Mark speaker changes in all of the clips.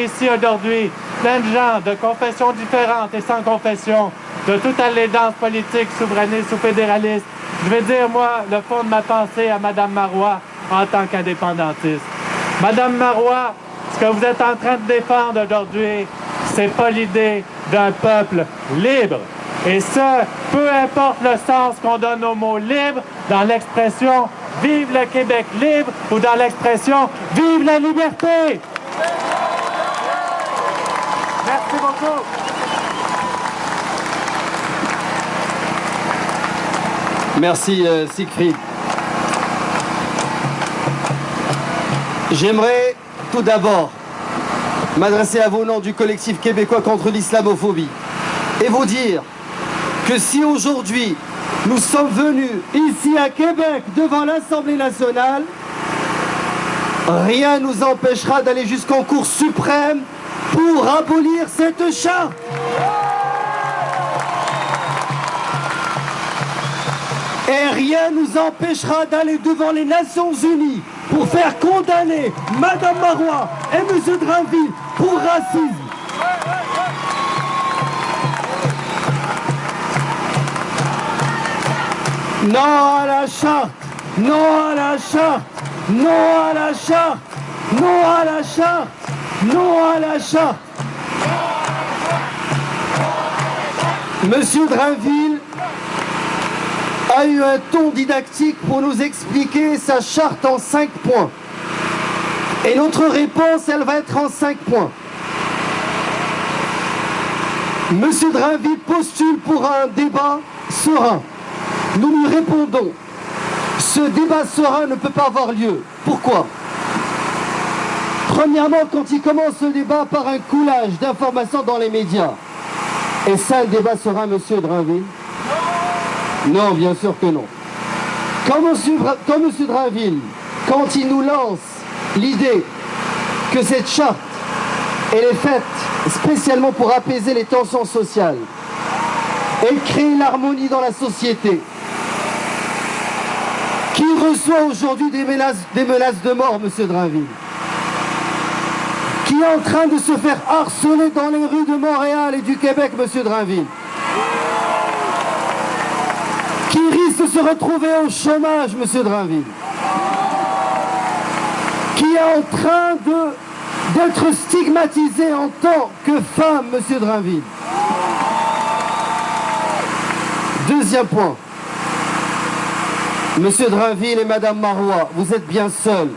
Speaker 1: ici aujourd'hui, plein de gens de confessions différentes et sans confession, de toute allégeance politique, souverainiste ou fédéraliste, je vais dire, moi, le fond de ma pensée à Mme Marois en tant qu'indépendantiste. Madame Marois, ce que vous êtes en train de défendre aujourd'hui, c'est pas l'idée d'un peuple libre. Et ça, peu importe le sens qu'on donne au mot libre, dans l'expression « Vive le Québec libre » ou dans l'expression « Vive la liberté ». Merci beaucoup.
Speaker 2: Merci Siegfried. J'aimerais tout d'abord m'adresser à vous au nom du collectif québécois contre l'islamophobie et vous dire que si aujourd'hui nous sommes venus ici à Québec devant l'Assemblée nationale, rien ne nous empêchera d'aller jusqu'en Cour suprême pour abolir cette charte. Et rien ne nous empêchera d'aller devant les Nations Unies pour faire condamner Mme Marois et M. Drainville pour racisme. Non à la charte, non à la charte, non à la charte, non à la charte, non à la charte. Monsieur Drainville a eu un ton didactique pour nous expliquer sa charte en 5 points. Et notre réponse, elle va être en 5 points. Monsieur Drainville postule pour un débat serein. Nous lui répondons, ce débat serein ne peut pas avoir lieu. Pourquoi? Premièrement, quand il commence ce débat par un coulage d'informations dans les médias. Et ça, le débat serein, monsieur Drainville? Non, bien sûr que non. Quand monsieur Drainville, quand il nous lance l'idée que cette charte, elle est faite spécialement pour apaiser les tensions sociales et créer l'harmonie dans la société, qui reçoit aujourd'hui des menaces de mort, monsieur Drainville, qui est en train de se faire harceler dans les rues de Montréal et du Québec, monsieur Drainville, qui risque de se retrouver au chômage, monsieur Drainville, qui est en train d'être stigmatisé en tant que femme, monsieur Drainville. Deuxième point. Monsieur Drainville et Madame Marois, vous êtes bien seuls.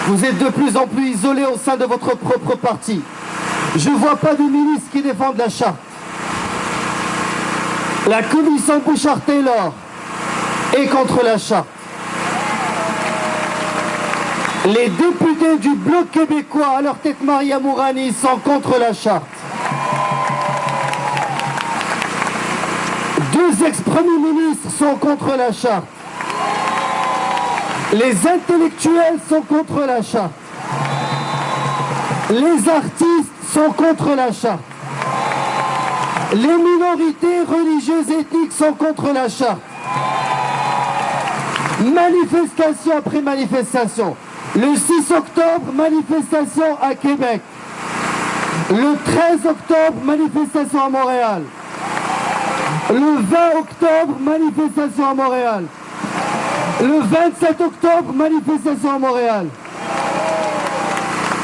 Speaker 2: Vous êtes de plus en plus isolés au sein de votre propre parti. Je ne vois pas de ministre qui défende la charte. La commission Bouchard-Taylor est contre la charte. Les députés du Bloc québécois, à leur tête Maria Mourani, sont contre la charte. 2 ex-premiers ministres sont contre la charte. Les intellectuels sont contre la charte. Les artistes sont contre la charte. Les minorités religieuses et ethniques sont contre la charte. Manifestation après manifestation. Le 6 octobre, manifestation à Québec. Le 13 octobre, manifestation à Montréal. Le 20 octobre, manifestation à Montréal. Le 27 octobre, manifestation à Montréal.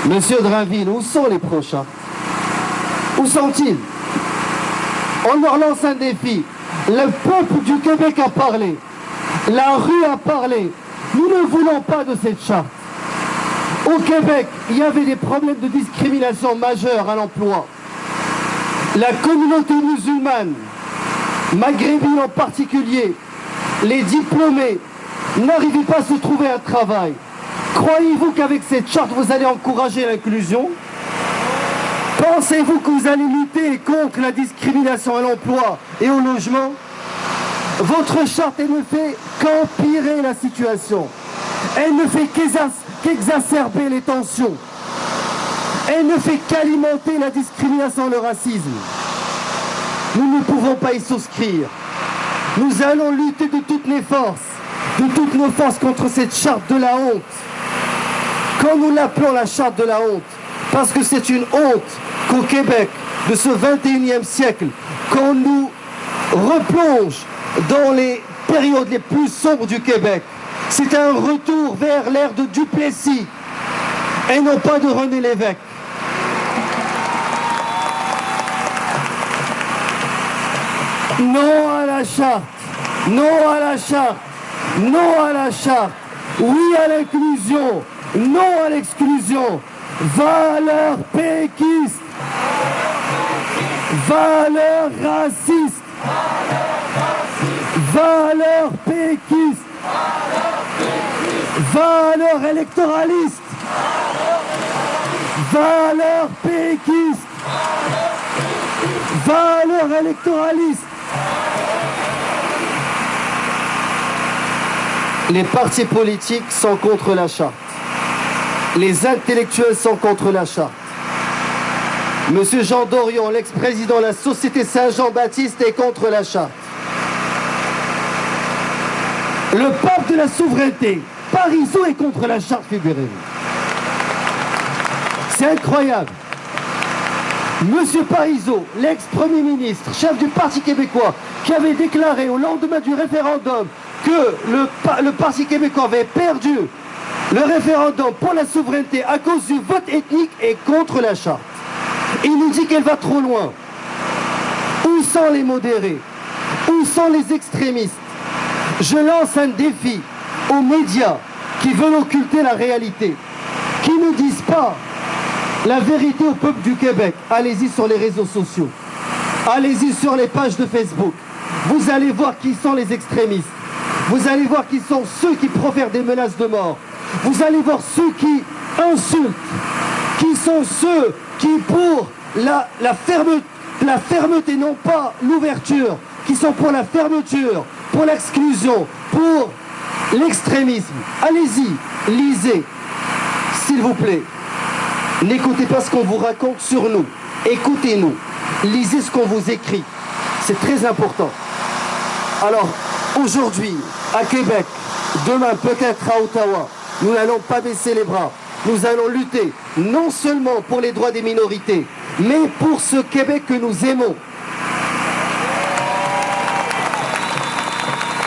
Speaker 2: Monsieur Drainville, où sont les prochains? Où sont-ils? On leur lance un défi. Le peuple du Québec a parlé. La rue a parlé. Nous ne voulons pas de cette charte. Au Québec, il y avait des problèmes de discrimination majeurs à l'emploi. La communauté musulmane, maghrébine en particulier, les diplômés, n'arrivez pas à se trouver un travail. Croyez-vous qu'avec cette charte, vous allez encourager l'inclusion? Pensez-vous que vous allez lutter contre la discrimination à l'emploi et au logement? Votre charte, elle ne fait qu'empirer la situation. Elle ne fait qu'exacerber les tensions. Elle ne fait qu'alimenter la discrimination et le racisme. Nous ne pouvons pas y souscrire. Nous allons lutter de toutes nos forces contre cette charte de la honte. Quand nous l'appelons la charte de la honte, Parce que c'est une honte qu'au Québec de ce 21e siècle, qu'on nous replonge dans les périodes les plus sombres du Québec. C'est un retour vers l'ère de Duplessis et non pas de René Lévesque. Non à la charte, non à la charte, non à la charte, oui à l'inclusion, non à l'exclusion. Valeurs péquistes, valeurs racistes, valeurs péquistes, valeurs électoralistes, valeurs péquistes, valeurs électoralistes. Les partis politiques sont contre la charte. Les intellectuels sont contre la charte. Monsieur Jean Dorion, l'ex-président de la Société Saint-Jean-Baptiste, est contre la charte. Le pape de la souveraineté, Parizeau, est contre la charte, figurez-vous. C'est incroyable. Monsieur Parizeau, l'ex-premier ministre, chef du Parti québécois, qui avait déclaré au lendemain du référendum que le Parti québécois avait perdu le référendum pour la souveraineté à cause du vote ethnique, est contre la charte. Il nous dit qu'elle va trop loin. Où sont les modérés? Où sont les extrémistes? Je lance un défi aux médias qui veulent occulter la réalité, qui ne disent pas la vérité au peuple du Québec. Allez-y sur les réseaux sociaux, allez-y sur les pages de Facebook. Vous allez voir qui sont les extrémistes. Vous allez voir qui sont ceux qui profèrent des menaces de mort. Vous allez voir ceux qui insultent, qui sont ceux qui, pour la fermeté, non pas l'ouverture, qui sont pour la fermeture, pour l'exclusion, pour l'extrémisme. Allez-y, lisez, s'il vous plaît. N'écoutez pas ce qu'on vous raconte sur nous. Écoutez-nous. Lisez ce qu'on vous écrit. C'est très important. Alors, aujourd'hui, à Québec, demain peut-être à Ottawa, nous n'allons pas baisser les bras. Nous allons lutter non seulement pour les droits des minorités, mais pour ce Québec que nous aimons.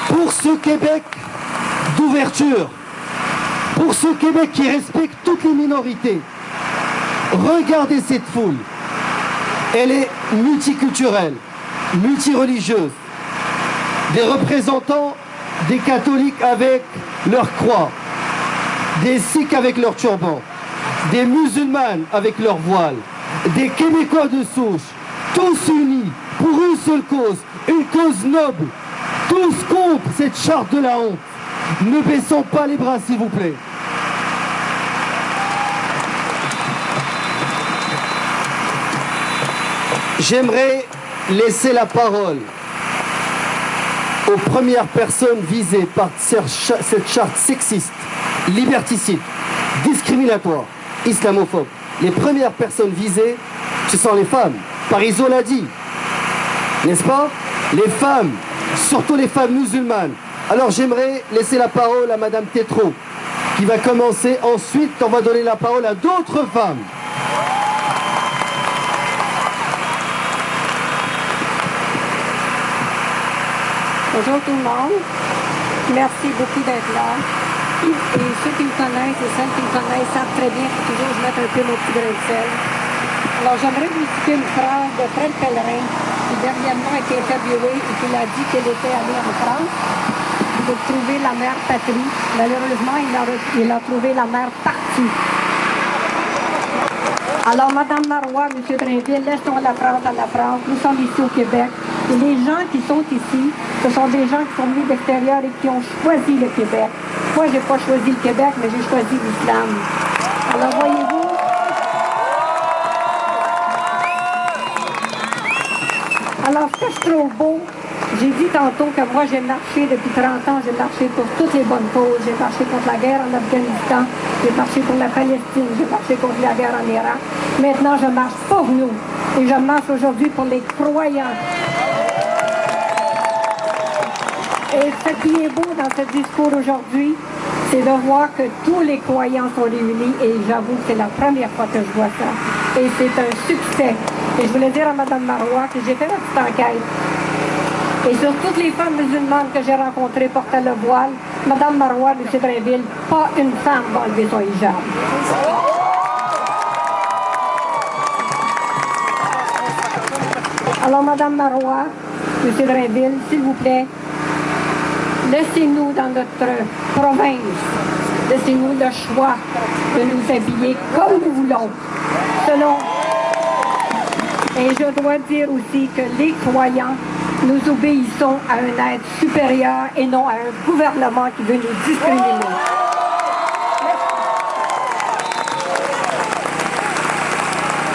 Speaker 2: Pour ce Québec d'ouverture. Pour ce Québec qui respecte toutes les minorités. Regardez cette foule. Elle est multiculturelle, multireligieuse. Des représentants des catholiques avec leur croix, des sikhs avec leur turban, des musulmanes avec leur voile, des Québécois de souche, tous unis pour une seule cause, une cause noble, tous contre cette charte de la honte. Ne baissons pas les bras, s'il vous plaît. J'aimerais laisser la parole aux premières personnes visées par cette charte sexiste, liberticide, discriminatoire, islamophobe. Les premières personnes visées, ce sont les femmes. Parizeau l'a dit, n'est-ce pas? Les femmes, surtout les femmes musulmanes. Alors j'aimerais laisser la parole à Madame Tétrault, qui va commencer. Ensuite, on va donner la parole à d'autres femmes.
Speaker 3: Bonjour tout le monde. Merci beaucoup d'être là. Et ceux qui me connaissent et celles qui me connaissent savent très bien que toujours je mets un peu mon petit grain de sel. Alors j'aimerais vous citer une phrase de Fred Pellerin qui dernièrement a été interviewé et qui a dit qu'elle était allée en France pour trouver la mère patrie. Malheureusement, il a trouvé la mère partie. Alors, Madame Marois, M. Drainville, laissons la France à la France. Nous sommes ici au Québec. Et les gens qui sont ici, ce sont des gens qui sont venus d'extérieur et qui ont choisi le Québec. Moi, je n'ai pas choisi le Québec, mais j'ai choisi l'islam. Alors, voyez-vous, alors, ce que je trouve beau, j'ai dit tantôt que moi, j'ai marché depuis 30 ans, j'ai marché pour toutes les bonnes causes. J'ai marché contre la guerre en Afghanistan, j'ai marché pour la Palestine, j'ai marché contre la guerre en Irak. Maintenant, je marche pour nous. Et je marche aujourd'hui pour les croyants. Et ce qui est beau dans ce discours aujourd'hui, c'est de voir que tous les croyants sont réunis et j'avoue que c'est la première fois que je vois ça. Et c'est un succès. Et je voulais dire à Mme Marois que j'ai fait ma petite enquête. Et sur toutes les femmes musulmanes que j'ai rencontrées portant le voile, Mme Marois de Cédrinville, pas une femme va enlever son hijab. Alors, Mme Marois de Cédrinville, s'il vous plaît, laissez-nous dans notre province, laissez-nous le choix de nous habiller comme nous voulons, selon. Et je dois dire aussi que les croyants, nous obéissons à un être supérieur et non à un gouvernement qui veut nous discriminer.